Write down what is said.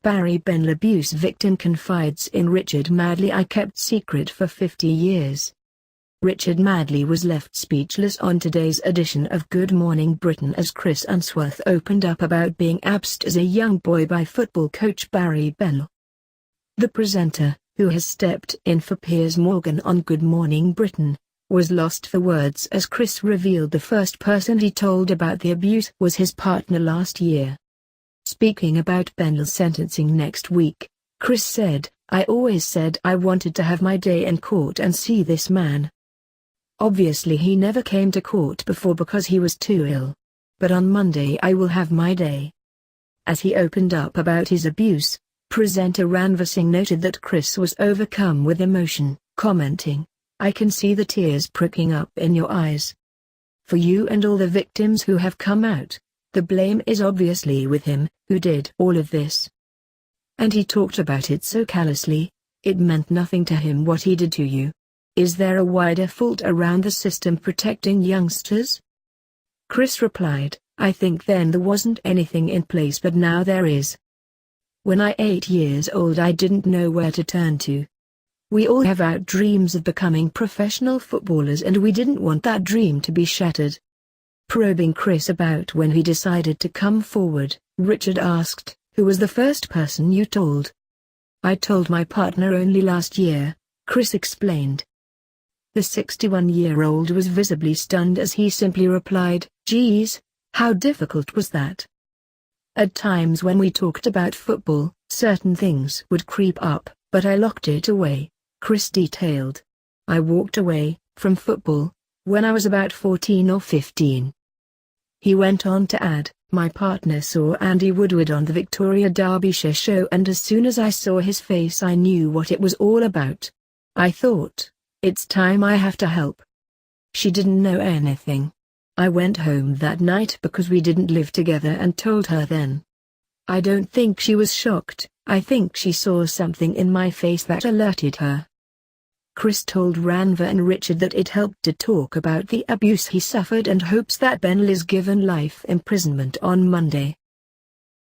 Barry Bennell abuse victim confides in Richard Madeley I kept secret for 50 years. Richard Madeley was left speechless on today's edition of Good Morning Britain as Chris Unsworth opened up about being abused as a young boy by football coach Barry Bennell. The presenter, who has stepped in for Piers Morgan on Good Morning Britain, was lost for words as Chris revealed the first person he told about the abuse was his partner last year. Speaking about Bennell's sentencing next week, Chris said, "I always said I wanted to have my day in court and see this man. Obviously he never came to court before because he was too ill. But on Monday I will have my day." As he opened up about his abuse, presenter Ranvir Singh noted that Chris was overcome with emotion, commenting, "I can see the tears pricking up in your eyes. For you and all the victims who have come out, the blame is obviously with him, who did all of this. And he talked about it so callously, it meant nothing to him what he did to you. Is there a wider fault around the system protecting youngsters?" Chris replied, "I think then there wasn't anything in place but now there is. When I 8 years old I didn't know where to turn to. We all have our dreams of becoming professional footballers and we didn't want that dream to be shattered." Probing Chris about when he decided to come forward, Richard asked, "Who was the first person you told?" "I told my partner only last year," Chris explained. The 61-year-old was visibly stunned as he simply replied, "Geez, how difficult was that? At times when we talked about football, certain things would creep up, but I locked it away," Chris detailed. "I walked away from football when I was about 14 or 15. He went on to add, "My partner saw Andy Woodward on the Victoria Derbyshire show and as soon as I saw his face I knew what it was all about. I thought, it's time I have to help." She didn't know anything. "I went home that night because we didn't live together and told her then. I don't think she was shocked, I think she saw something in my face that alerted her." Chris told Ranvir and Richard that it helped to talk about the abuse he suffered and hopes that Bennell is given life imprisonment on Monday.